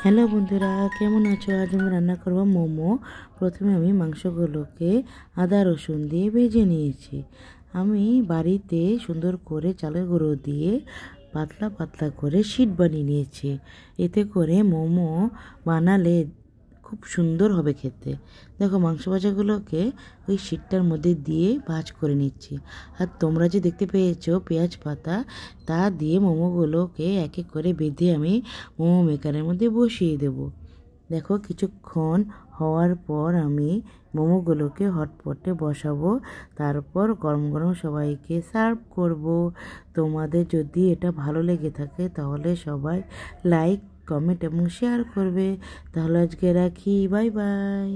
Hello বন্ধুরা, কেমন আছো? আজ আমি রান্না করব মোমো। প্রথমে আমি মাংসগুলোকে আদা রসুন দিয়ে ভেজে নিয়েছি। আমি বাড়িতে সুন্দর করে চালের গুঁড়ো দিয়ে পাতলা পাতলা করে শিট বানিয়ে নিয়েছি। এতে করে মোমো বানালে খুব সুন্দর হবে খেতে। দেখো, মাংস ভাজাগুলোকে ওই শিটটার মধ্যে দিয়ে ভাজ করে নিচ্ছি। আর তোমরা যে দেখতে পেয়েছো পেঁয়াজ পাতা, তা দিয়ে মোমোগুলোকে এক এক করে বেঁধে আমি মোমো মেকারের মধ্যে বসিয়ে দেব। দেখো, কিছুক্ষণ হওয়ার পর আমি মোমোগুলোকে হটপটে বসাবো, তারপর গরম গরম সবাইকে সার্ভ করব। তোমাদের যদি এটা ভালো লেগে থাকে তাহলে সবাই লাইক, কমেন্ট এবং শেয়ার করবে। তাহলে আজকে রাখি, বাই বাই।